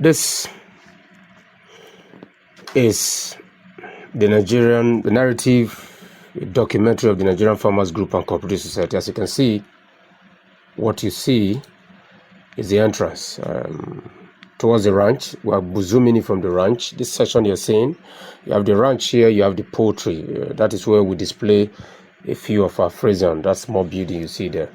This is the narrative documentary of the Nigerian Farmers Group and Cooperative Society. As you can see, what you see is the entrance towards the ranch. We are zooming in from the ranch. This section you're seeing, you have the ranch here, you have the poultry. That is where we display a few of our Frisian, that small building you see there.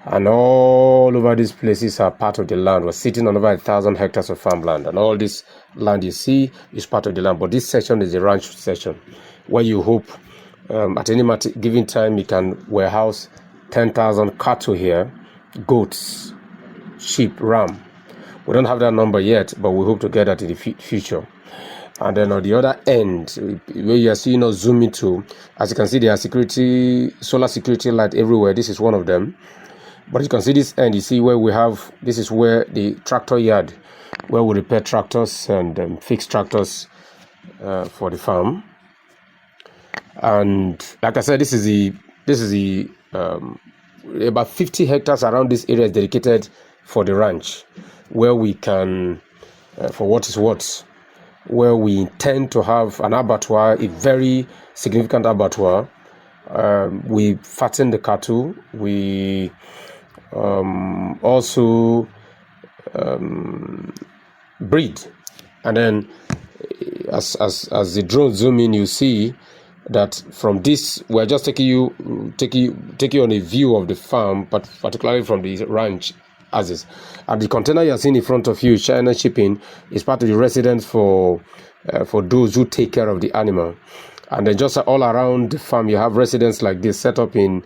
And all over these places are part of the land. We're sitting on over 1,000 hectares of farmland, and all this land you see is part of the land. But this section is the ranch section, where you hope at any given time you can warehouse 10,000 cattle here, goats, sheep, ram. We don't have that number yet, but we hope to get that in the future. And then on the other end, where you are seeing us zooming to, as you can see, there are solar security light everywhere. This is one of them. But you can see this end, you see where we have, this is where the tractor yard, where we repair tractors and fix tractors for the farm. And like I said, this is the about 50 hectares around this area is dedicated for the ranch, where we can, for what is what, where we intend to have an abattoir, a very significant abattoir. We fatten the cattle. We also breed, and then as the drone zoom in, you see that from this we're just taking you on a view of the farm, but particularly from the ranch as is. And the container you're seeing in front of you, China shipping, is part of the residence for those who take care of the animal. And then just all around the farm you have residents like this set up in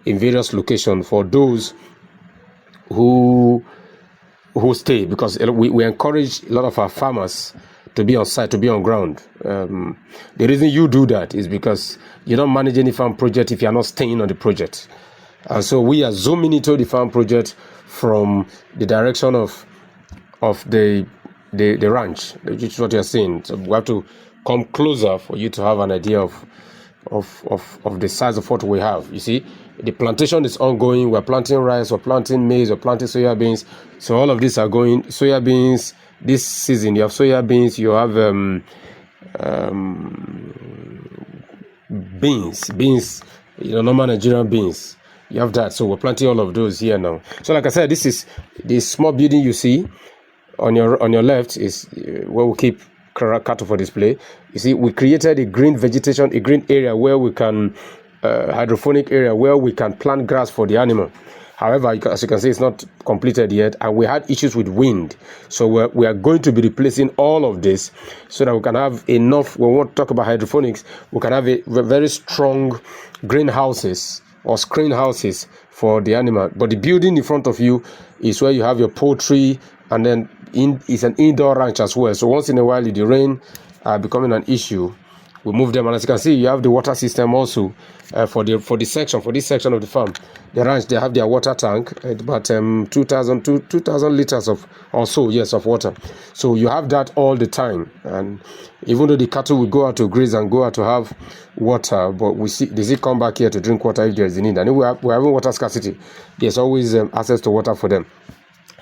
various locations for those who stay, because we encourage a lot of our farmers to be on site, to be on ground. The reason you do that is because you don't manage any farm project if you're not staying on the project. And so we are zooming into the farm project from the direction of the ranch, which is what you're seeing. So we have to come closer for you to have an idea of the size of what we have. You see, the plantation is ongoing. We're planting rice, we're planting maize, we're planting soya beans. So all of these are going. Soya beans this season, you have soya beans, you have beans, normal Nigerian beans. You have that. So we're planting all of those here now. So like I said, this is the small building you see on your left is where we keep cattle for display. You see, we created a green vegetation, a green area where we can hydroponic area where we can plant grass for the animal. However, as you can see, it's not completed yet, and we had issues with wind. So we are going to be replacing all of this so that we can have enough. When we want to talk about hydroponics, we can have a very strong greenhouses or screen houses for the animal. But the building in front of you is where you have your poultry, and then it's an indoor ranch as well. So once in a while, if the rain becoming an issue, we move them. And as you can see, you have the water system also for this section of the farm. The ranch, they have their water tank, about 2,000 liters of water. So you have that all the time. And even though the cattle will go out to graze and go out to have water, but they still come back here to drink water if there is a need. And if we're having water scarcity, there's always access to water for them.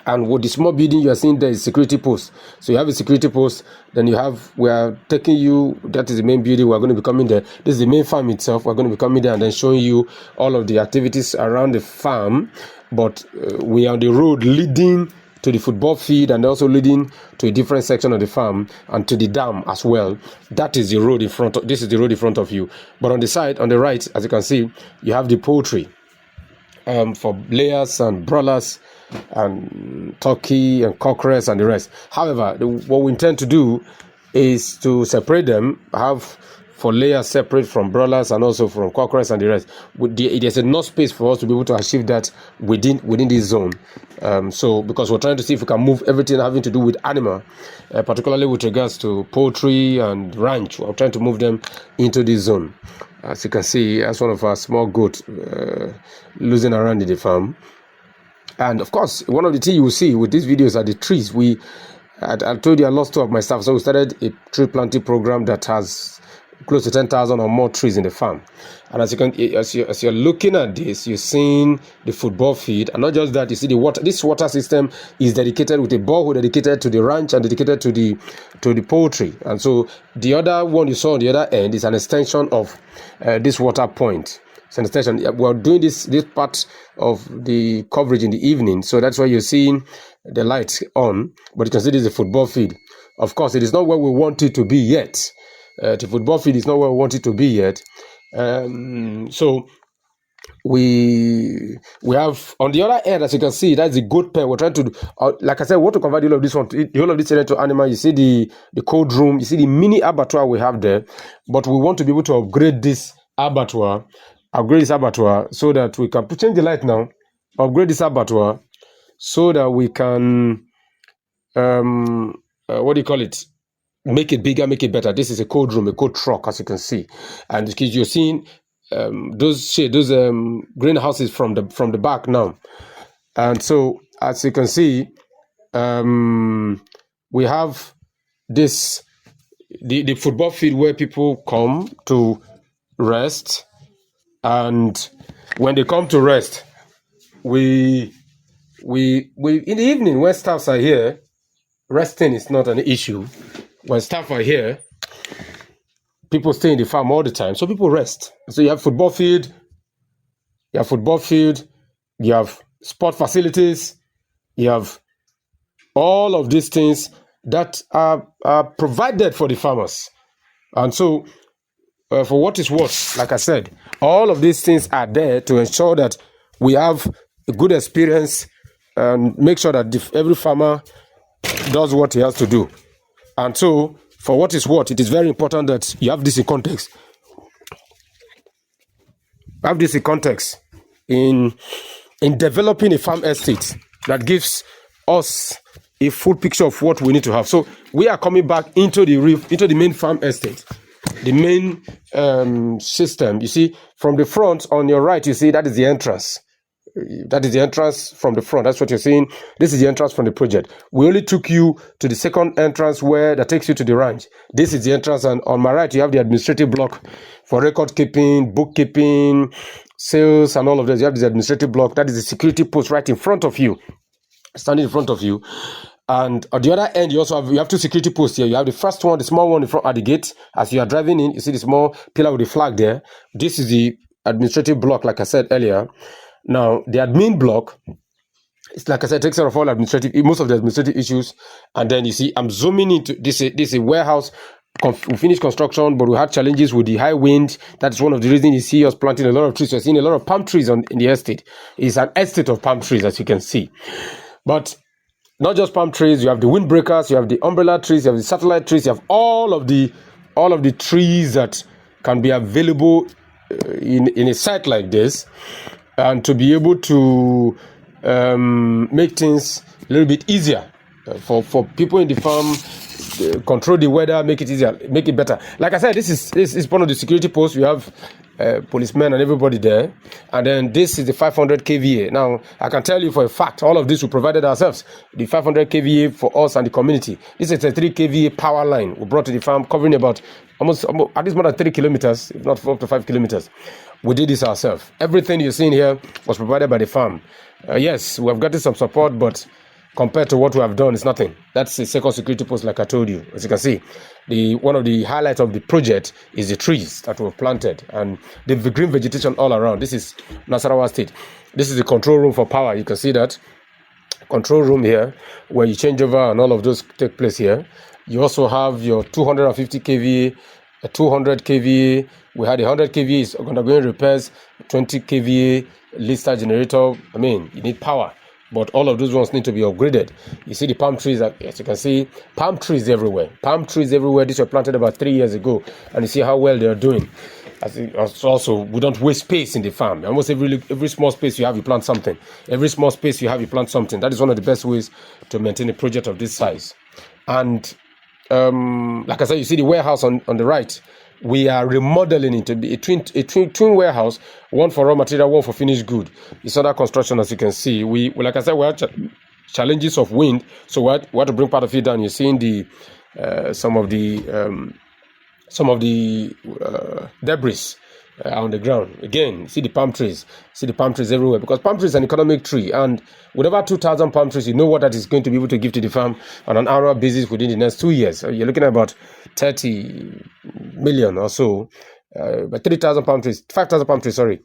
And with the small building you are seeing there is security post. So you have a security post, then we are taking you, that is the main building, we're going to be coming there. This is the main farm itself, we're going to be coming there and then showing you all of the activities around the farm. But we are on the road leading to the football field and also leading to a different section of the farm and to the dam as well. That is the road in front of, this is the road in front of you. But on the side, on the right, as you can see, you have the poultry. For layers and broilers and turkey and cockerels and the rest. However, what we intend to do is to separate them, have for layers separate from broilers and also from cockerels and the rest. There's enough space for us to be able to achieve that within this zone. So because we're trying to see if we can move everything having to do with animal, particularly with regards to poultry and ranch, we're trying to move them into this zone. As you can see, that's one of our small goats losing around in the farm. And of course, one of the things you will see with these videos are the trees. I told you I lost two of my staff, so we started a tree planting program that has close to 10,000 or more trees in the farm. And as you're looking at this, you're seeing the football field, and not just that, you see the water. This water system is dedicated with a borehole dedicated to the ranch and dedicated to the poultry. And so the other one you saw on the other end is an extension of this water point. It's an extension. We're doing this part of the coverage in the evening, so that's why you're seeing the lights on. But you can see this is a football field. Of course, it is not where we want it to be yet. The football field is not where we want it to be yet. So we have on the other end, as you can see, that's the goat pen. We're trying to, like I said, we want to convert the whole of this one, the whole of this area to animal. You see the cold room, you see the mini abattoir we have there, but we want to be able to upgrade this abattoir so that we can change the light now. Upgrade this abattoir so that we can what do you call it? Make it bigger, make it better. This is a cold room, a cold truck, as you can see, and you're seeing those greenhouses from the back now. And so, as you can see, we have this the football field where people come to rest, and when they come to rest, we in the evening when staffs are here, resting is not an issue. When staff are here, people stay in the farm all the time, so people rest. So you have football field, you have sport facilities, you have all of these things that are provided for the farmers. And so, for what is worth, like I said, all of these things are there to ensure that we have a good experience and make sure that every farmer does what he has to do. And so, for what is worth, it is very important that you have this in context. Have this in context in developing a farm estate that gives us a full picture of what we need to have. So we are coming back into the main farm estate, the main system. You see, from the front on your right, you see that is the entrance. That is the entrance from the front. That's what you're seeing. This is the entrance from the project. We only took you to the second entrance that takes you to the ranch. This is the entrance, and on my right, you have the administrative block for record keeping, bookkeeping, sales, and all of this. You have this administrative block. That is the security post right in front of you, standing in front of you. And on the other end, you have two security posts here. You have the first one, the small one in front at the gate. As you are driving in, you see the small pillar with the flag there. This is the administrative block, like I said earlier. Now, the admin block, it's like I said, takes care of most of the administrative issues. And then you see, I'm zooming into this is a warehouse. We finished construction, but we had challenges with the high wind. That's one of the reasons you see us planting a lot of trees. We're seeing a lot of palm trees in the estate. It's an estate of palm trees, as you can see. But not just palm trees, you have the windbreakers, you have the umbrella trees, you have the satellite trees, you have all of the trees that can be available in a site like this. And to be able to make things a little bit easier for people in the farm, control the weather, make it easier, make it better. Like I said, this is one of the security posts. We have policemen and everybody there. And then this is the 500 kVA. Now, I can tell you for a fact, all of this we provided ourselves. The 500 kVA for us and the community. This is a 3 kVA power line we brought to the farm, covering about almost at least more than 3 kilometers, if not up to 5 kilometers. We did this ourselves. Everything you're seeing here was provided by the farm. Yes, we have gotten some support, but compared to what we have done, it's nothing. That's the second security post, like I told you. As you can see, one of the highlights of the project is the trees that were planted and the green vegetation all around. This is Nasarawa State. This is the control room for power. You can see that control room here, where you change over and all of those take place here. You also have your 250 kVA, a 200 kVA. We had 100 kVA is undergoing repairs, 20 kVA lister generator. I mean, you need power, but all of those ones need to be upgraded. You see the palm trees, as you can see, palm trees everywhere. Palm trees everywhere. These were planted about 3 years ago, and you see how well they are doing. Also, we don't waste space in the farm. Almost every small space you have, you plant something. Every small space you have, you plant something. That is one of the best ways to maintain a project of this size. And like I said, you see the warehouse on the right. We are remodeling it to be a twin warehouse, one for raw material, one for finished good. It's under construction, as you can see. Like I said, we have challenges of wind, so we had to bring part of it down. You're seeing some of the some of the debris on the ground. Again, see the palm trees. See the palm trees everywhere, because palm trees is an economic tree, and with over 2,000 palm trees, you know what that is going to be able to give to the farm on an annual basis within the next 2 years. So you're looking at about 30 million or so. But 3,000 palm trees, 5,000 palm trees, sorry.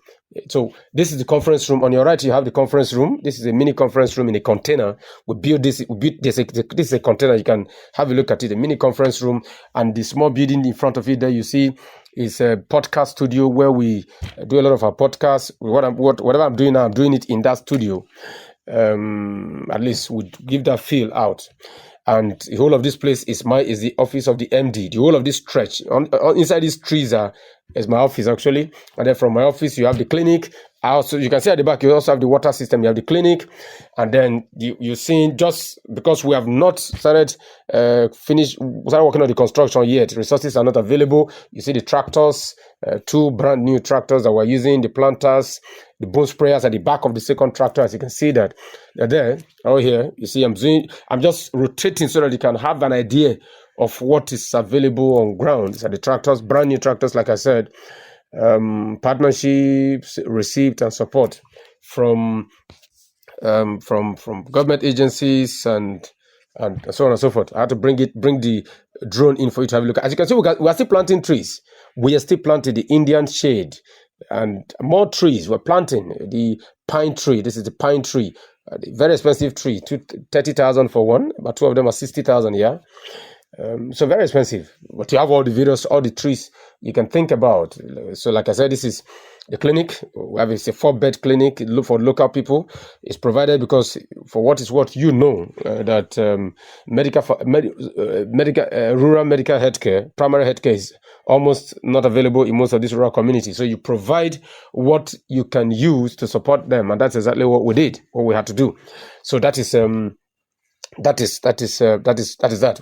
So this is the conference room. On your right, you have the conference room. This is a mini conference room in a container. We built this. This is a container. You can have a look at it. A mini conference room, and the small building in front of it there you see is a podcast studio where we do a lot of our podcasts. Whatever I'm doing now, I'm doing it in that studio. At least we give that feel out. And the whole of this place is the office of the MD. The whole of this stretch inside these trees is my office actually. And then from my office you have the clinic. Also, you can see at the back you also have the water system. You have the clinic, and then you're seeing, just because we have not started working on the construction yet, resources are not available. You see the tractors, 2 brand new tractors that we're using, the planters, the bone sprayers at the back of the second tractor. As you can see that they're there. Oh, here you see I'm just rotating so that you can have an idea of what is available on ground. These are the tractors, brand new tractors, like I said. Partnerships, receipt, and support from government agencies and so on and so forth. I had to bring the drone in for you to have a look. As you can see, we are still planting trees. We are still planting the Indian shade and more trees. We're planting the pine tree. This is the pine tree, very expensive tree. 30,000 for one, but 2 of them are 60,000. Yeah. So very expensive, but you have all the videos, all the trees you can think about. So like I said, this is the clinic. We have a 4-bed clinic. Look for local people. It's provided because, for what is what, you know, that rural medical healthcare, primary healthcare is almost not available in most of these rural communities. So you provide what you can use to support them, and that's exactly what we did, what we had to do. So that is that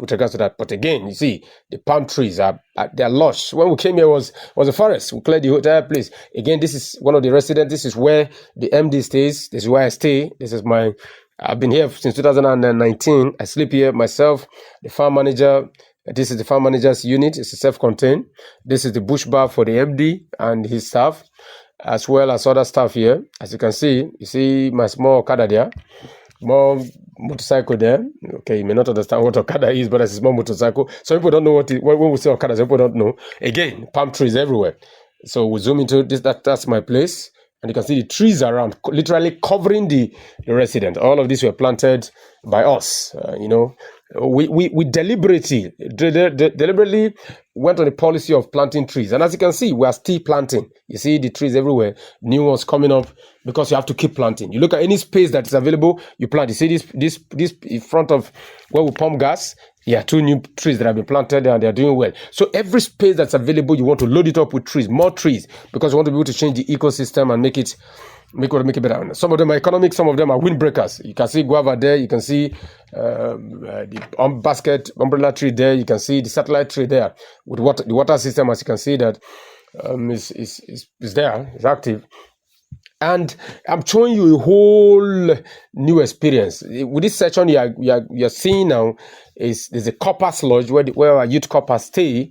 with regards to that. But again, you see, the palm trees they're lush. When we came here was a forest. We cleared the entire place. Again, this is one of the residents. This is where the MD stays. This is where I stay. I've been here since 2019. I sleep here myself, the farm manager. This is the farm manager's unit. It's a self-contained. This is the bush bar for the MD and his staff, as well as other staff here. As you see my small Okada there. More motorcycle there. Okay, you may not understand what Okada is, but it's a small motorcycle. Some people don't know when we say Okada, some people don't know. Again, palm trees everywhere. So we zoom into this. That's my place, and you can see the trees around, literally covering the resident. All of these were planted by us. We deliberately went on a policy of planting trees, and as you can see, we are still planting. You see the trees everywhere, new ones coming up, because you have to keep planting. You look at any space that is available, you plant. You see this in front of where we pump gas. Yeah, 2 new trees that have been planted and they're doing well. So every space that's available, you want to load it up with trees, more trees, because you want to be able to change the ecosystem and make it better. Some of them are economic, some of them are windbreakers. You can see guava there, you can see the basket umbrella tree there, you can see the satellite tree there with the water system, as you can see that is there, is active. And I'm showing you a whole new experience. With this section you're seeing now, there's a copper sludge where our youth coppers stay,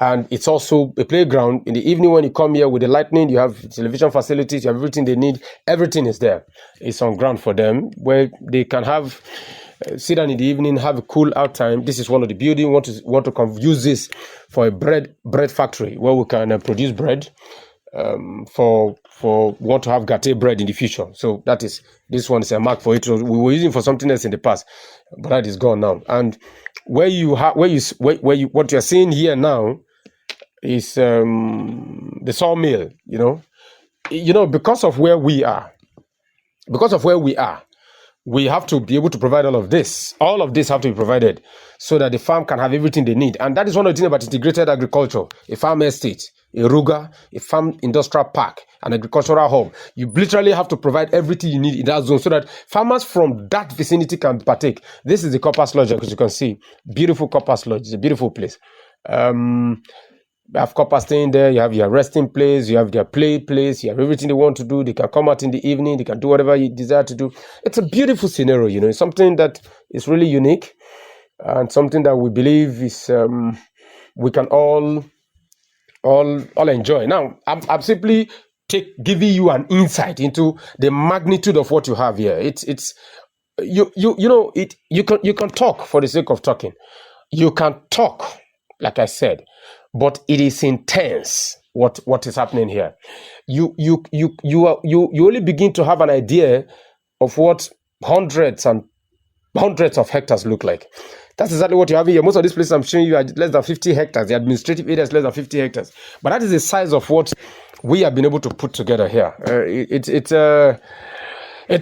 and it's also a playground. In the evening when you come here with the lightning, you have television facilities, you have everything they need. Everything is there. It's on ground for them where they can have sit down in the evening, have a cool out time. This is one of the buildings. Want to use this for a bread factory where we can produce bread. For want to have gate bread in the future. So this one is a mark for it. We were using for something else in the past, but that is gone now. And what you're seeing here now is the sawmill. Because of where we are, we have to be able to provide all of this. All of this have to be provided so that the farm can have everything they need. And that is one of the things about integrated agriculture, a farm estate, a ruga, a farm industrial park, an agricultural hub. You literally have to provide everything you need in that zone so that farmers from that vicinity can partake. This is the copper sludge, as you can see. Beautiful copper sludge. It's a beautiful place. You have copper staying there, you have your resting place, you have their play place, you have everything they want to do. They can come out in the evening, they can do whatever you desire to do. It's a beautiful scenario, It's something that is really unique and something that we believe is we can all all enjoy. Now, I'm simply giving you an insight into the magnitude of what you have here. It's you know it. You can talk for the sake of talking. You can talk, like I said, but it is intense. What is happening here? You only begin to have an idea of what hundreds of hectares look like. That's exactly what you have here. Most of these places I'm showing you are less than 50 hectares. The administrative area is less than 50 hectares. But that is the size of what we have been able to put together here. It's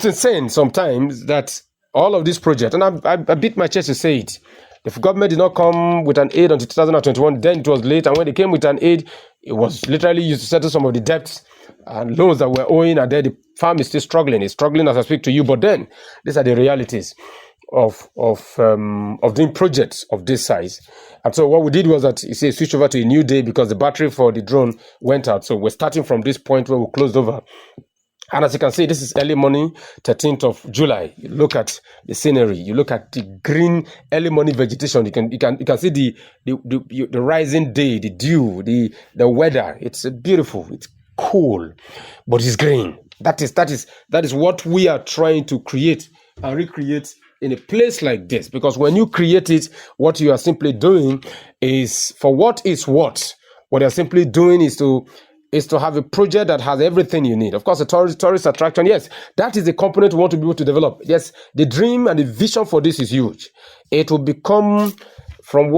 insane sometimes that all of this project, and I beat my chest to say it, if government did not come with an aid until 2021, then it was late. And when they came with an aid, it was literally used to settle some of the debts and loans that were owing. And then the farm is still struggling. It's struggling as I speak to you. But then these are the realities of doing projects of this size. And so what we did was that, you see, switch over to a new day because the battery for the drone went out. So we're starting from this point where we closed over. And as you can see, this is early morning, 13th of July. You look at the scenery. You look at the green early morning vegetation. You can see the rising day, the dew, the weather. It's beautiful. It's cool, but it's green. That is what we are trying to create and recreate in a place like this. Because when you create it, what you are simply doing is, for what is what you're simply doing is to have a project that has everything you need. Of course, a tourist attraction, yes, that is the component we want to be able to develop. Yes, the dream and the vision for this is huge. It will become, from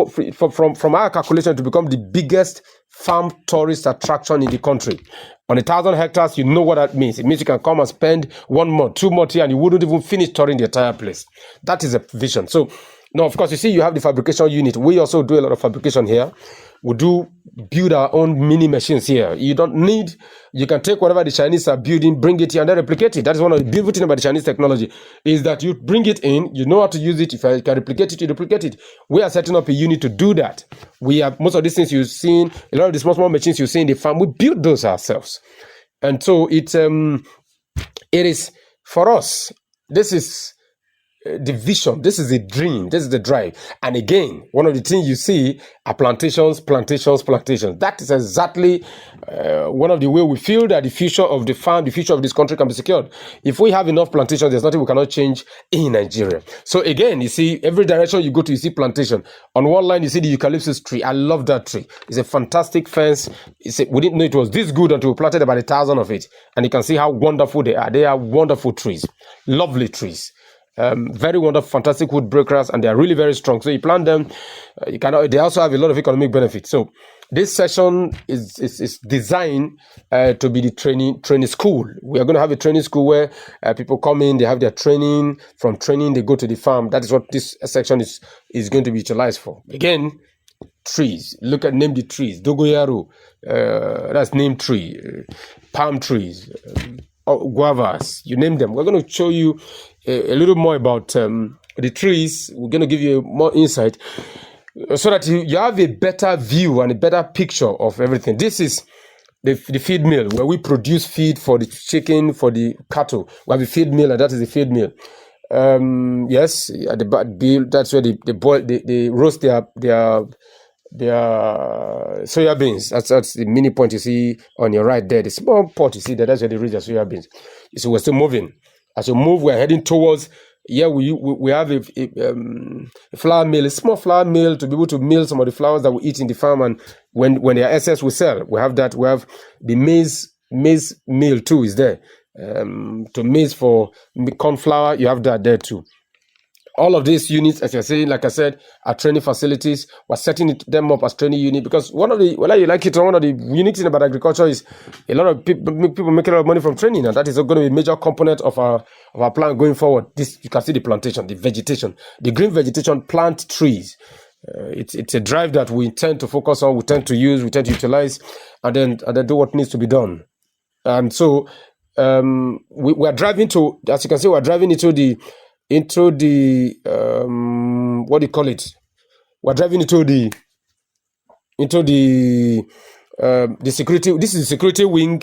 our calculation, to become the biggest farm tourist attraction in the country. On 1,000 hectares, you know what that means. It means you can come and spend 1 month, 2 months here, and you wouldn't even finish touring the entire place. That is a vision. So, now, of course, you see, you have the fabrication unit. We also do a lot of fabrication here. We do build our own mini machines here. You can take whatever the Chinese are building, bring it here, and then replicate it. That is one of the beautiful things about the Chinese technology, is that you bring it in, you know how to use it. If I can replicate it, you replicate it. We are setting up a unit to do that. We have most of these things you've seen, a lot of the small machines you see in the farm, we build those ourselves. And so it is, for us, this is the vision, this is the dream, this is the drive. And again, one of the things you see are plantations. That is exactly one of the way we feel that the future of the farm, the future of this country can be secured. If we have enough plantations, there's nothing we cannot change in Nigeria. So again, you see, every direction you go to, you see plantation. On one line, you see the eucalyptus tree. I love that tree. It's a fantastic fence. We didn't know it was this good until we planted about 1,000 of it. And you can see how wonderful they are. They are wonderful trees, lovely trees. Very wonderful, fantastic wood breakers, and they are really very strong. So you plant them, they also have a lot of economic benefits. So this session is designed to be the training school. We are going to have a training school where people come in, they have their training. From training, they go to the farm. That is what this section is going to be utilized for. Again, trees. Name the trees. Dogoyaro, that's name tree. Palm trees. Guavas, you name them. We're going to show you a little more about the trees. We're going to give you more insight so that you have a better view and a better picture of everything. This is the feed mill where we produce feed for the chicken, for the cattle. We have a feed mill, and that is the feed mill. Yes, at the bill, that's where they roast their soya beans. That's the mini point you see on your right there. The small pot you see there, that's where they raise their soya beans. So we're still moving. As we move, we're heading towards, we have a flour mill, a small flour mill to be able to mill some of the flours that we eat in the farm, and when they are excess, we sell. We have that. We have the maize mill too is there. To maize for corn flour, you have that there too. All of these units, as you're saying, like I said, are training facilities. We're setting them up as training unit because one of the unique things about agriculture is a lot of people make a lot of money from training, and that is going to be a major component of our plan going forward. This, you can see the plantation, the vegetation, the green vegetation, plant trees. It's a drive that we intend to focus on, we tend to use, we tend to utilize, and then do what needs to be done. And so we are driving to, as you can see, we're driving into the what do you call it? We're driving into the security. This is the security wing.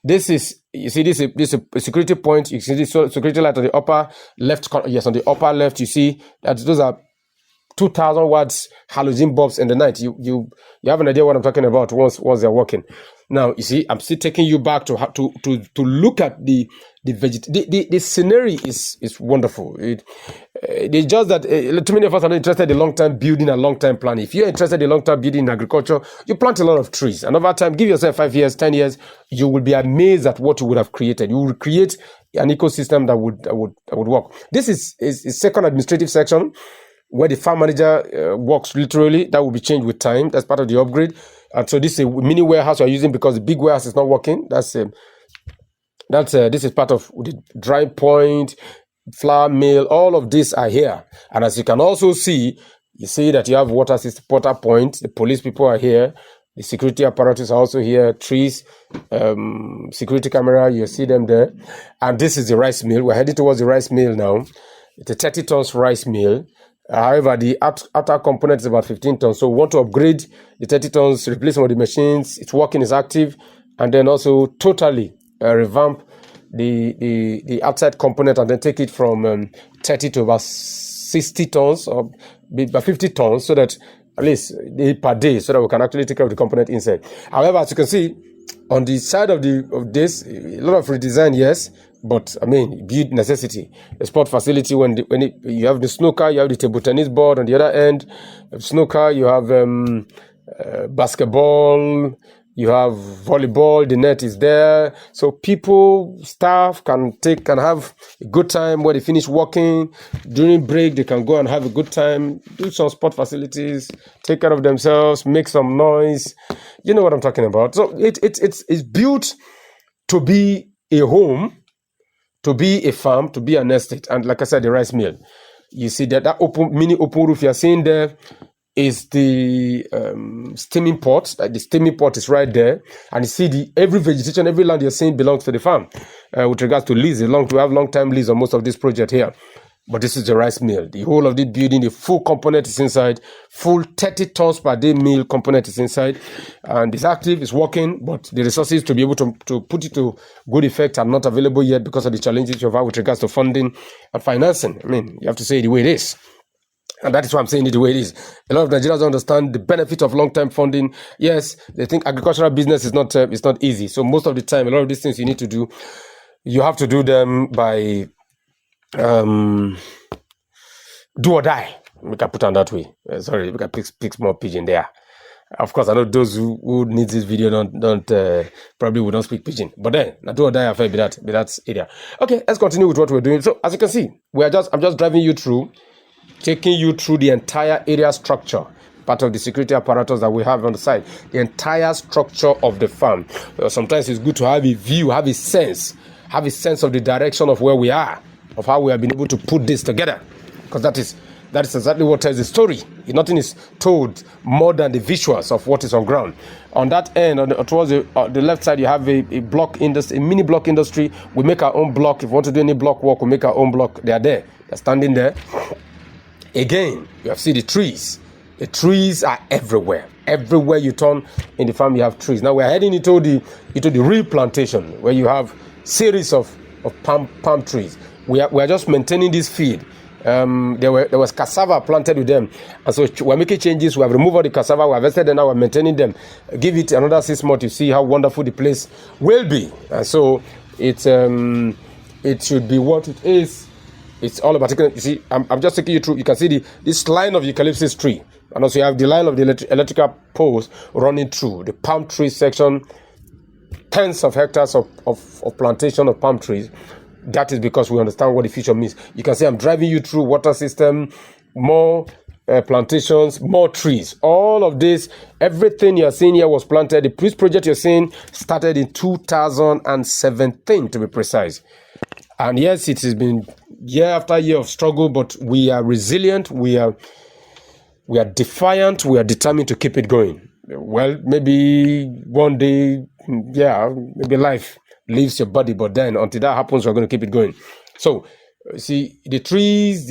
This is, you see, this is a security point. You see this security light on the upper left. Yes, on the upper left, you see that those are 2,000 watts halogen bulbs in the night. You have an idea what I'm talking about once they're working. Now, you see, I'm still taking you back to look at the scenery is wonderful. It's just that too many of us are not interested in long-term building and long-term planning. If you're interested in long-term building in agriculture, you plant a lot of trees. And over time, give yourself 5 years, 10 years, you will be amazed at what you would have created. You will create an ecosystem that would work. This is second administrative section where the farm manager works literally. That will be changed with time. That's part of the upgrade. And so this is a mini warehouse you're using because the big warehouse is not working. This is part of the dry point, flour mill. All of these are here. And as you can also see, you see that you have water system, water point. The police people are here. The security apparatus are also here. Trees, security camera, you see them there. And this is the rice mill. We're heading towards the rice mill now. It's a 30 tons rice mill. However, the outer component is about 15 tons. So we want to upgrade the 30 tons, replace some of the machines. It's working, it's active. And then also totally revamp the outside component and then take it from 30 to about 60 tons or about 50 tons so that at least per day so that we can actually take care of the component inside. However, as you can see, on the side of this, a lot of redesign, yes, but I mean, build necessity. A sport facility you have the snooker, you have the table tennis board on the other end. Snooker, you have basketball, you have volleyball. The net is there, so people, staff can have a good time when they finish working. During break, they can go and have a good time, do some sport facilities, take care of themselves, make some noise. You know what I'm talking about. So it's built to be a home, to be a farm, to be an estate. And like I said, the rice mill. You see that mini open roof you're seeing there is the steaming pot. The steaming pot is right there. And you see every vegetation, every land you're seeing belongs to the farm. With regards to lease, we have long-time lease on most of this project here. But this is the rice mill. The whole of the building, the full component is inside. Full 30 tons per day mill component is inside. And it's active, it's working, but the resources to be able to put it to good effect are not available yet because of the challenges you have with regards to funding and financing. I mean, you have to say it the way it is. And that is why I'm saying it the way it is. A lot of Nigerians don't understand the benefit of long-term funding. Yes, they think agricultural business is not easy. So most of the time, a lot of these things you need to do, you have to do them by do or die. We can put on that way. Sorry, we can pick more pigeon there. Of course, I know those who need this video don't probably would not speak pigeon. But then, do or die affair be that area. Okay, let's continue with what we're doing. So as you can see, I'm just driving you through, taking you through the entire area structure, part of the security apparatus that we have on the side, the entire structure of the farm. Sometimes it's good to have a view, have a sense of the direction of where we are, of how we have been able to put this together, because that is exactly what tells the story. Nothing is told more than the visuals of what is on ground. On that end, towards the left side, you have a block industry, a mini block industry. We make our own block. If we want to do any block work, we make our own block. They are there. They're standing there. Again, you have seen the trees. The trees are everywhere. Everywhere you turn in the farm, you have trees. Now we're heading into the real plantation, where you have series of palm trees. We are just maintaining this field. There was cassava planted with them, and so we're making changes. We have removed all the cassava, we have invested, and now we're maintaining them. Give it another 6 months to see how wonderful the place will be. And so it should be what it is. It's all about, you see, I'm just taking you through. You can see this line of eucalyptus tree, and also you have the line of the electrical poles running through the palm tree section. Tens of hectares of plantation of palm trees. That is because we understand what the future means. You can see I'm driving you through water system, more plantations, more trees. All of this, everything you're seeing here was planted. The Priest project you're seeing started in 2017, to be precise. And yes, it has been year after year of struggle, but we are resilient. We are defiant. We are determined to keep it going. Well, maybe one day, maybe life leaves your body, but then until that happens, we're going to keep it going. So, see, the trees,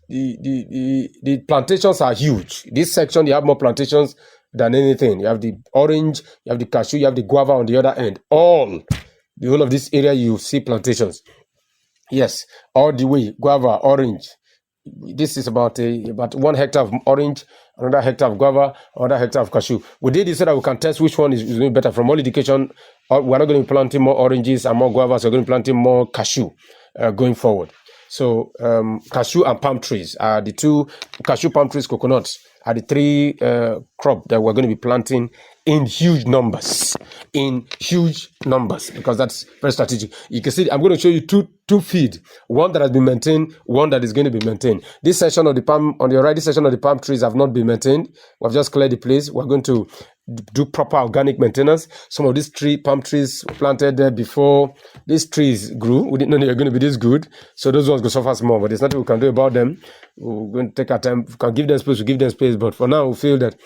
the plantations are huge. This section, you have more plantations than anything. You have the orange, you have the cashew, you have the guava on the other end. The whole of this area, you see plantations. Yes, all the way, guava, orange, this is about 1 hectare of orange, another hectare of guava, another hectare of cashew. We did this so that we can test which one is going to be better. From all indication, we're not going to be planting more oranges and more guavas. We're going to be planting more cashew going forward. So cashew and palm trees are the two. Cashew, palm trees, coconuts are the three crop that we're going to be planting in huge numbers. Because that's very strategic. You can see I'm going to show you two feed, one that has been maintained, one that is going to be maintained. This section of the palm on your right, this section of the palm trees have not been maintained. We've just cleared the place. We're going to do proper organic maintenance. Some of these palm trees planted there before these trees grew. We didn't know they were going to be this good, so those ones will suffer more, but there's nothing we can do about them. We're going to take our time. We can give them space, we give them space, but for now we feel that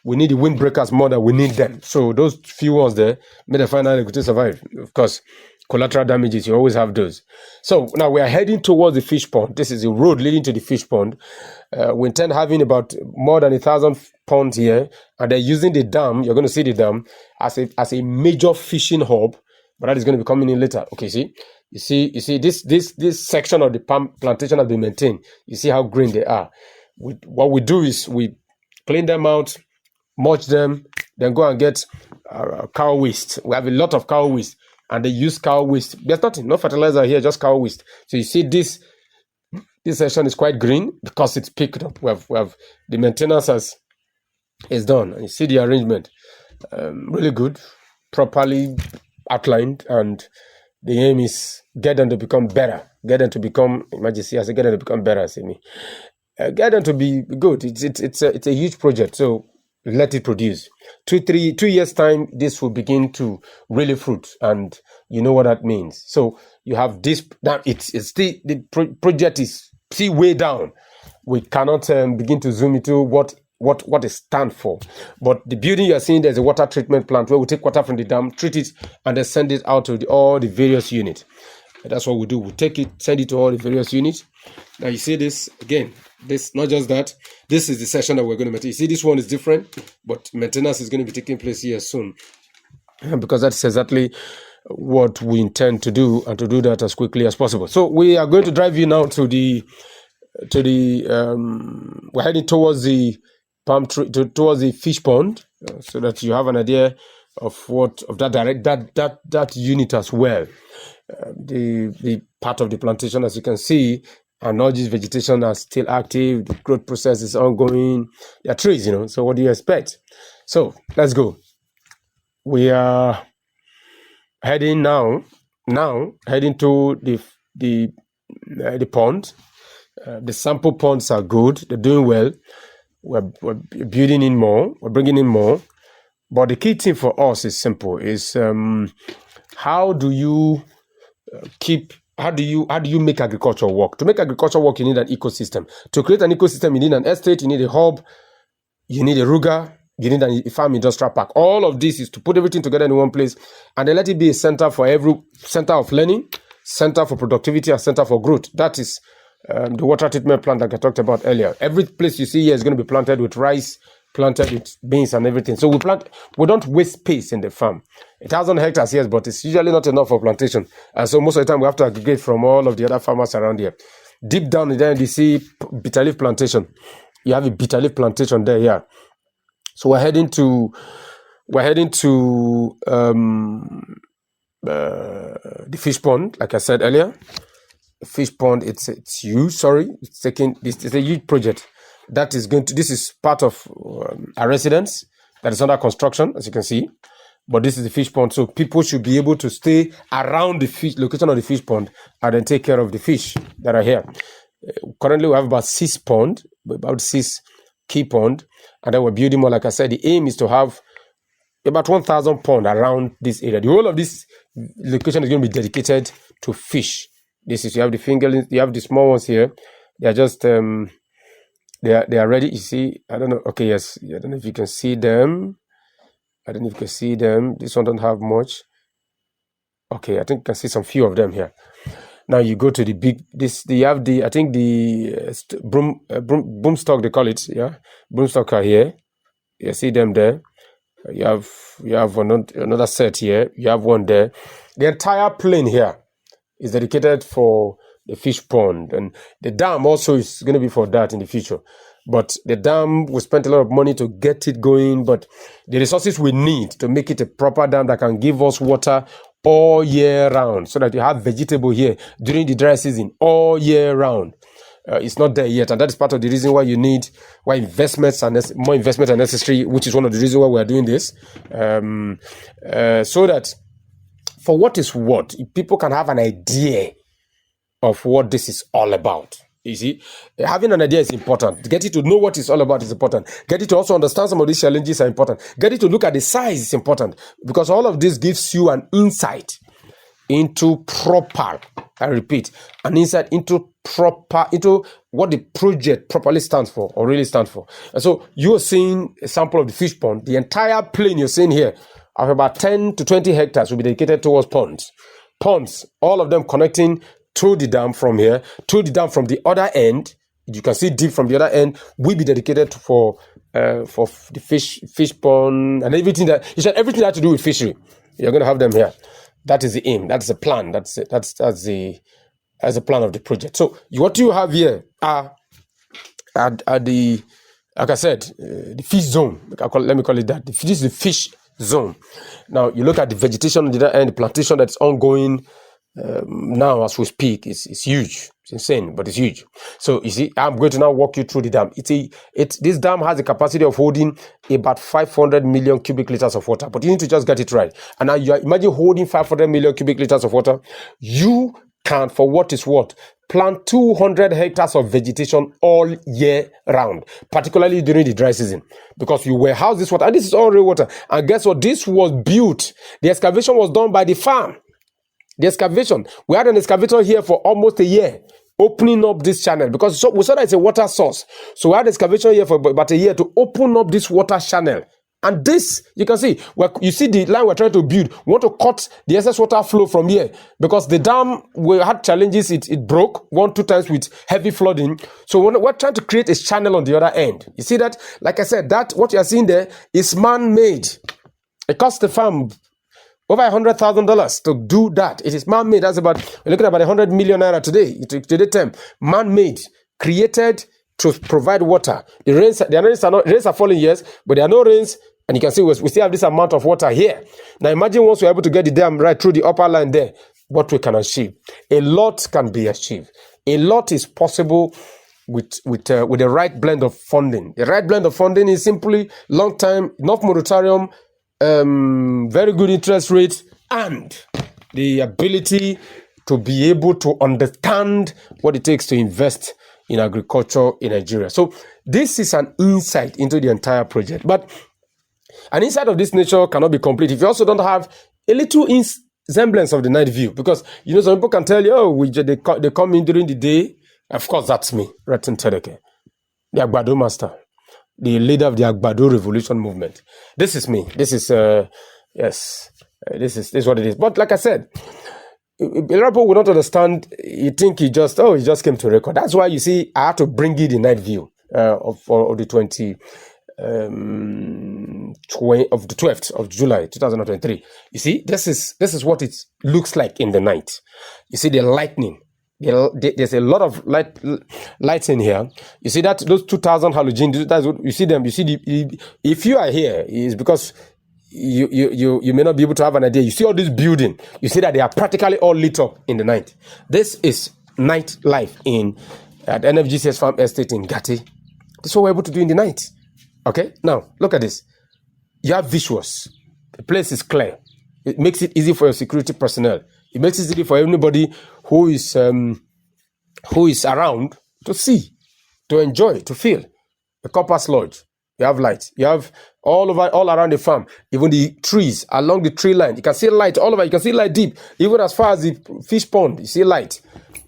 we need the windbreakers more than we need them. So those few ones there made the final equity survive. Of course, collateral damages, you always have those. So now we are heading towards the fish pond. This is the road leading to the fish pond. We intend having about more than 1,000 ponds here, and they're using the dam. You're going to see the dam as a major fishing hub, but that is going to be coming in later. Okay, you see this section of the palm plantation has been maintained. You see how green they are. What we do is we clean them out, mulch them, then go and get cow waste. We have a lot of cow waste, and they use cow waste. There's nothing, no fertilizer here, just cow waste. So you see this section is quite green because it's picked up. We have the maintenance is done, and you see the arrangement, really good, properly outlined, and the aim is get them to become better, get them to become, imagine, see, I say get them to become better, see me, get them to be good. It's a huge project, so let it produce. 2 years time, this will begin to really fruit, and you know what that means. So you have this. Now it's still the project is still way down. We cannot begin to zoom into what it stands for. But the building you are seeing, there's a water treatment plant where we take water from the dam, treat it, and then send it out to all the various units. That's what we do. We take it, send it to all the various units. Now you see this again. This, not just that, this is the section that we're going to maintain. You see, this one is different, but maintenance is going to be taking place here soon, because that's exactly what we intend to do, and to do that as quickly as possible. So we are going to drive you now to the we're heading towards the palm tree, towards the fish pond, so that you have an idea of that unit as well. The part of the plantation, as you can see, and all this vegetation are still active. The growth process is ongoing. There are trees, so what do you expect? So let's go. We are heading now heading to the pond. The sample ponds are good. They're doing well. We're building in more. We're bringing in more. But the key thing for us is simple. Is how do you make agriculture work? To make agriculture work, you need an ecosystem. To create an ecosystem, you need an estate, you need a hub, you need a ruga, you need a farm industrial park. All of this is to put everything together in one place, and then let it be a center for center of learning, center for productivity, and center for growth. That is the water treatment plant that I talked about earlier. Every place you see here is going to be planted with rice, planted with beans and everything. So we don't waste space in the farm. 1,000 hectares, yes, but it's usually not enough for plantation. And so most of the time we have to aggregate from all of the other farmers around here. Deep down in there, you see bitter leaf plantation. You have a bitter leaf plantation there, yeah. So we're heading to the fish pond, like I said earlier. The fish pond, it's huge. It's a huge project. This is part of a residence that is under construction, as you can see. But this is the fish pond, so people should be able to stay around the location of the fish pond, and then take care of the fish that are here. Currently, we have about 6 ponds, about 6 key ponds, and then we're building more. Like I said, the aim is to have about 1,000 ponds around this area. The whole of this location is going to be dedicated to fish. This is, you have the fingerlings, you have the small ones here. They are just they are ready. You see, I don't know. Okay, yes, I don't know if you can see them. This one don't have much. Okay, I think you can see some few of them here. Now you go to the big. I think the broomstock, they call it. Yeah, broomstock are here. You see them there. You have another set here. You have one there. The entire plain here is dedicated for the fish pond, and the dam also is going to be for that in the future. But the dam, we spent a lot of money to get it going, but the resources we need to make it a proper dam that can give us water all year round, so that you have vegetable here during the dry season all year round. It's not there yet, and that is part of the reason why more investments are necessary, which is one of the reasons why we are doing this, so that for what is what, people can have an idea of what this is all about. You see, having an idea is important. Get it to know what it's all about is important. Get it to also understand some of these challenges are important. Get it to look at the size is important, because all of this gives you an insight into I repeat, an insight into what the project properly stands for, or really stands for. And so you're seeing a sample of the fish pond. The entire plain you're seeing here of about 10 to 20 hectares will be dedicated towards ponds. Ponds, all of them connecting to the dam from here, to the dam from the other end. You can see deep from the other end will be dedicated for the fish pond and everything that has to do with fishery. You're going to have them here. That is the aim. That's the plan. That's the plan of the project. So what you have here are the, like I said, the fish zone. Let me call it that. This is the fish zone. Now you look at the vegetation on the other end, the plantation that's ongoing now as we speak. It's huge. It's insane, but it's huge. So you see, I'm going to now walk you through the dam. This dam has the capacity of holding about 500 million cubic liters of water, but you need to just get it right. And now you imagine holding 500 million cubic liters of water. You can, for what is what, plant 200 hectares of vegetation all year round, particularly during the dry season, because you warehouse this water, and this is all real water. And guess what? This was built. The excavation was done by the farm. The excavation. We had an excavator here for almost a year, opening up this channel, because we saw that it's a water source. So we had excavation here for about a year to open up this water channel. And this, you can see, you see the line we're trying to build. We want to cut the excess water flow from here, because the dam, we had challenges. It broke 1-2 times with heavy flooding. So we're trying to create a channel on the other end. You see that? Like I said, that what you're seeing there is man-made. It cost the farm over $100,000 to do that. It is man-made. That's about, we're looking at about 100 million naira today. Today term, man-made, created to provide water. The rains are falling, yes, but there are no rains. And you can see we still have this amount of water here. Now imagine once we're able to get the dam right through the upper line there, what we can achieve. A lot can be achieved. A lot is possible with the right blend of funding. The right blend of funding is simply long time, enough moratorium, very good interest rates, and the ability to be able to understand what it takes to invest in agriculture in Nigeria. So this is an insight into the entire project. But an insight of this nature cannot be complete if you also don't have a little semblance of the night view. Because, you know, some people can tell you, oh, they come in during the day. Of course, that's me, Retson Tedheke, the Agbado master, the leader of the Agbado revolution movement. This is me. This is this is what it is. But like I said, a lot of people will not understand. You think he just came to record. That's why you see I had to bring you the night view of the 12th of July 2023. You see, this is what it looks like in the night. You see the lightning. There's a lot of lights in here. You see that those 2,000 halogen. That's what you see them. You see if you are here, it's because you may not be able to have an idea. You see all this building. You see that they are practically all lit up in the night. This is night life at NFGCS Farm Estate in Gatti. This is what we're able to do in the night. Okay, now look at this. You have visuals. The place is clear. It makes it easy for your security personnel. It makes it easy for anybody who is around to see, to enjoy, to feel. The Compass Lodge. You have light. You have all around the farm. Even the trees along the tree line. You can see light all over. You can see light deep. Even as far as the fish pond, you see light.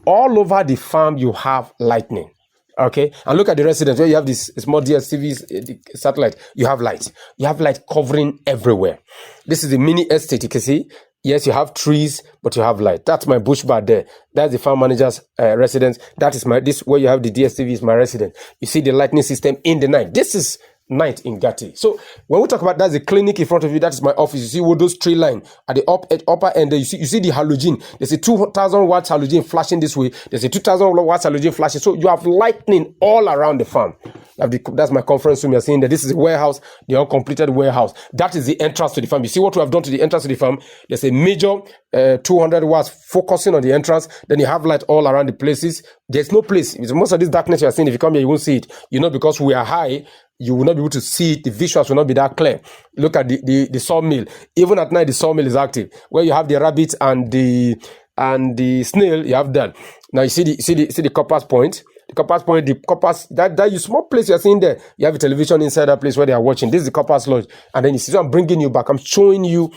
All over the farm, you have lightning. Okay, and look at the residence where you have this small DSTV satellite. You have light. You have light covering everywhere. This is the mini estate. You can see. Yes, you have trees, but you have light. That's my bush bar there. That's the farm manager's residence. That is this where you have the DSTV is my residence. You see the lighting system in the night. This is night in Gatti. So when we talk about that's the clinic in front of you, that is my office. You see what those tree line at the upper end there, you see the halogen. There's a 2,000 watts halogen flashing this way. There's a 2,000 watts halogen flashing. So you have lightning all around the farm. That's my conference room. You're seeing that this is a warehouse, the uncompleted warehouse. That is the entrance to the farm. You see what we have done to the entrance to the farm? There's a major 200 watts focusing on the entrance. Then you have light all around the places. There's no place. Most of this darkness you're seeing, if you come here, you won't see it. Because we are high, you will not be able to see it. The visuals will not be that clear. Look at the sawmill. Even at night, the sawmill is active. Where you have the rabbit and the snail, you have that. Now you see the compass point. The compass, that you small place you're seeing there, you have a television inside that place where they are watching. This is the compass lodge. And then you see, so I'm bringing you back. I'm showing you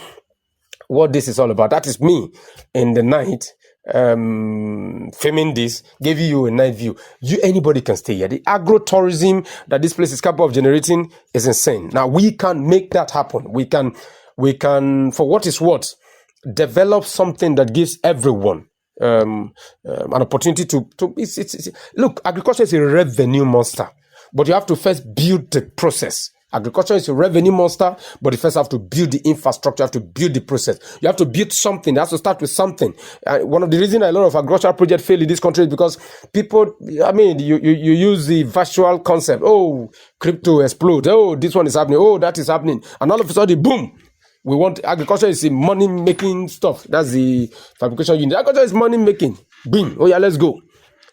what this is all about. That is me in the night, filming this, giving you a night view. Anybody can stay here. The agro-tourism that this place is capable of generating is insane. Now, we can make that happen. We can, for what is what, develop something that gives everyone an opportunity to look, agriculture is a revenue monster, but you have to first build the process. Agriculture is a revenue monster, but you first have to build the infrastructure, you have to build the process. You have to build something. It has to start with something. One of the reasons a lot of agricultural projects fail in this country is because people, you use the virtual concept. Oh, crypto explode. Oh, this one is happening. Oh, that is happening. And all of a sudden, boom. We want agriculture is a money-making stuff. That's the fabrication unit. Agriculture is money-making. Boom. Oh yeah, let's go.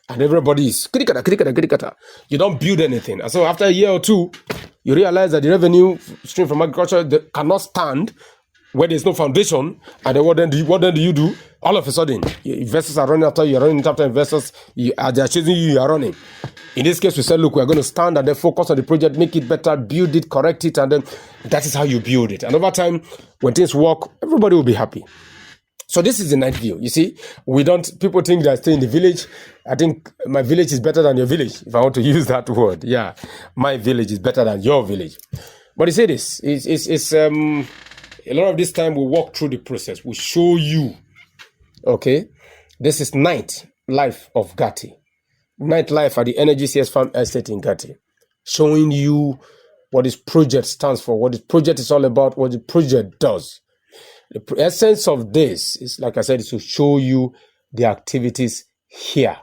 And everybody is kirikata. You don't build anything. And so after a year or two, you realize that the revenue stream from agriculture cannot stand where there's no foundation. And then what then do you do? All of a sudden, investors are running after you, you're running after investors, they are chasing you, you are running. In this case, we said, look, we're going to stand and then focus on the project, make it better, build it, correct it, and then that is how you build it. And over time, when things work, everybody will be happy. So this is the night view. You see, people think that I stay in the village. I think my village is better than your village, if I want to use that word. Yeah, my village is better than your village. But you see this, it's a lot of this time we walk through the process. We show you, okay, this is night life of Gatti. Nightlife at the NFGCS Farm Estate in Gatti, showing you what this project stands for, what this project is all about, what the project does. The essence of this is, like I said, is to show you the activities here.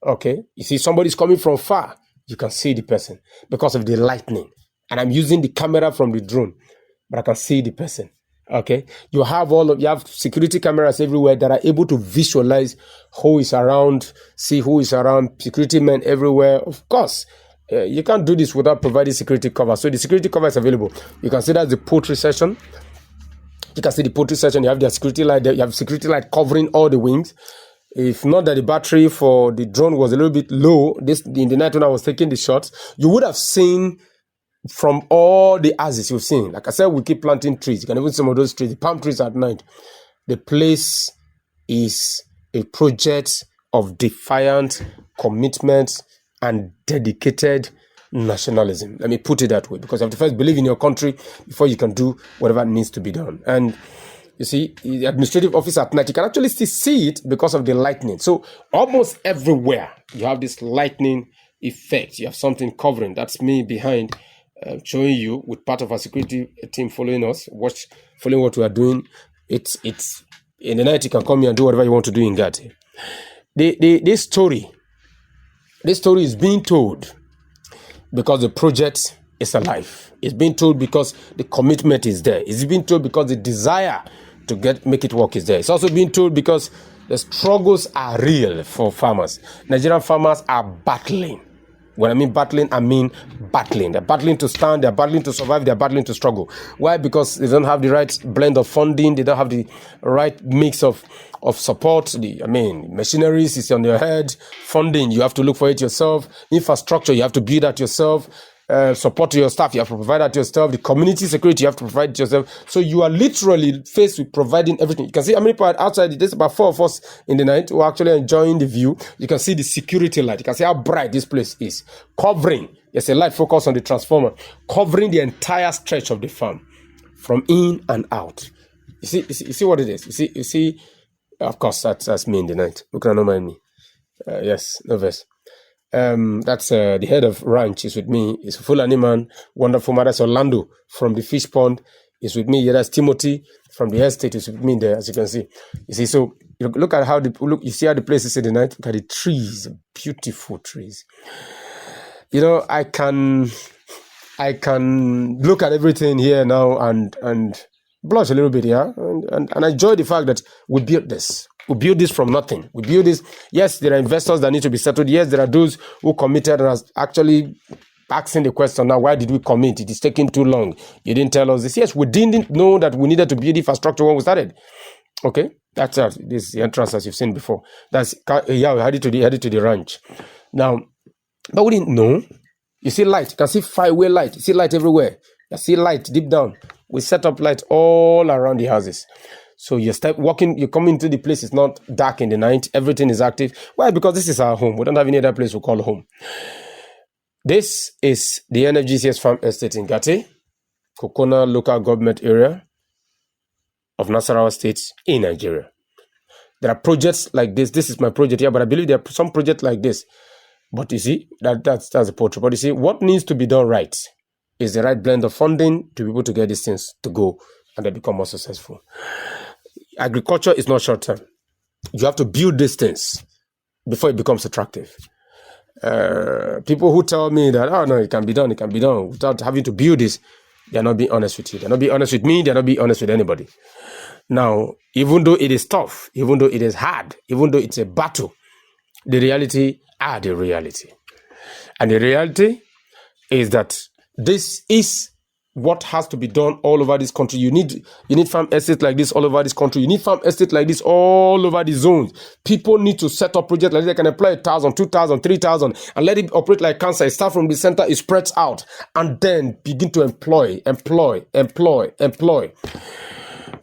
Okay? You see, somebody's coming from far, you can see the person because of the lightning. And I'm using the camera from the drone, but I can see the person. Okay, you have security cameras everywhere that are able to visualize who is around, see who is around, security men everywhere. Of course, you can't do this without providing security cover. So the security cover is available. You can see that's the poultry section. You can see the poultry section. You have the security light there. You have security light covering all the wings. If not that the battery for the drone was a little bit low, in the night when I was taking the shots, you would have seen from all the axes you've seen. Like I said, we keep planting trees. You can even see some of those trees, the palm trees at night. The place is a project of defiant commitment and dedicated nationalism. Let me put it that way, because you have to first believe in your country before you can do whatever needs to be done. And you see, the administrative office at night, you can actually still see it because of the lightning. So almost everywhere you have this lightning effect. You have something covering. That's me behind, showing you with part of our security team following us, following what we are doing. It's in the night you can come here and do whatever you want to do in Gatti. This story is being told because the project is alive. It's being told because the commitment is there. It's being told because the desire to make it work is there. It's also being told because the struggles are real for farmers. Nigerian farmers are battling. When I mean battling, I mean battling. They're battling to stand, they're battling to survive, they're battling to struggle. Why? Because they don't have the right blend of funding, they don't have the right mix of support. Machineries is on your head. Funding, you have to look for it yourself. Infrastructure, you have to build that yourself. Support to your staff, you have to provide that yourself. The community security, you have to provide it yourself. So you are literally faced with providing everything. You can see how many people are outside. There's about 4 of us in the night who are actually enjoying the view. You can see the security light. You can see how bright this place is. Covering, there's a light focus on the transformer, covering the entire stretch of the farm from in and out. You see what it is? You see, of course, that's me in the night. You can not mind me. Yes, no verse. That's the head of ranch is with me. It's a Fulani man, wonderful man. That's Orlando from the fish pond is with me. Yeah, that's Timothy from the estate is with me there, as you can see. You see, so you look at how you see how the place is in the night. Look at the trees, beautiful trees. You know, I can look at everything here now and blush a little bit, yeah, and enjoy the fact that we built this. We built this from nothing. We built this. Yes, there are investors that need to be settled. Yes, there are those who committed and are actually asking the question now, why did we commit? It is taking too long. You didn't tell us this. Yes, we didn't know that we needed to build infrastructure when we started. Okay, that's this is the entrance as you've seen before. That's yeah, we headed to the ranch. Now, but we didn't know. You see light. You can see five-way light. You see light everywhere. You see light deep down. We set up light all around the houses. So you start walking, you come into the place, it's not dark in the night, everything is active. Why? Because this is our home. We don't have any other place we call home. This is the NFGCS farm estate in Gate, Kokona local government area of Nasarawa State in Nigeria. There are projects like this. This is my project here, but I believe there are some projects like this. But you see, that's a portrait. But you see, what needs to be done right is the right blend of funding to be able to get these things to go and they become more successful. Agriculture is not short term. You have to build these things before it becomes attractive. People who tell me that, oh no, it can be done without having to build this, they're not being honest with you. They're not being honest with me, they're not being honest with anybody. Now, even though it is tough, even though it is hard, even though it's a battle, the reality are the reality. And the reality is that this is what has to be done all over this country. You need farm estates like this all over this country. You need farm estates like this all over the zones. People need to set up projects like this. They can employ 1,000, 2,000, 3,000 and let it operate like cancer. It starts from the center, it spreads out and then begin to employ.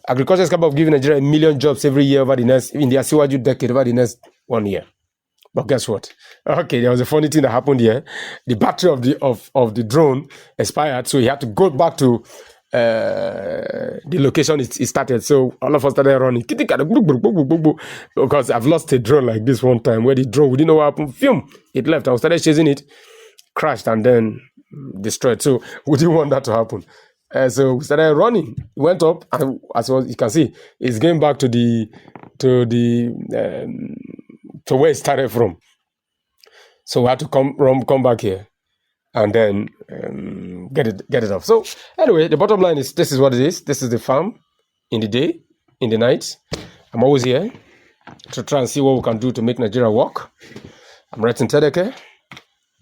Agriculture is capable of giving Nigeria 1 million jobs every year in the Asiwaju decade, over the next 1 year. But guess what? Okay, there was a funny thing that happened here. The battery of the drone expired, so he had to go back to the location it started. So all of us started running because I've lost a drone like this one time where the drone, we didn't know what happened. It left. I started chasing it, crashed, and then destroyed. So we didn't want that to happen. So we started running. It went up, and as you can see, it's going back to where it started from. So we had to come back here and then get it off. So anyway, the bottom line is this is what it is. This is the farm in the day, in the night. I'm always here to try and see what we can do to make Nigeria work. I'm Retson Tedheke.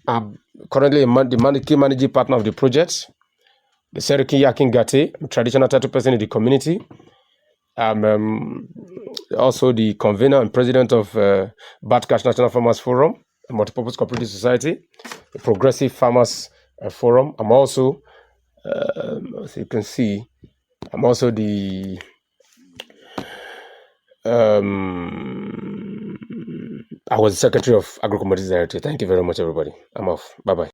I'm currently the key managing partner of the project, the Seriki Yakin Gate, traditional title person in the community. I'm also the convener and president of Batcash National Farmers Forum, a multipurpose cooperative society, the Progressive Farmers Forum. I'm also, as you can see, I'm also the I was the secretary of Agro-Commodities Directorate. Thank you very much, everybody. I'm off. Bye-bye.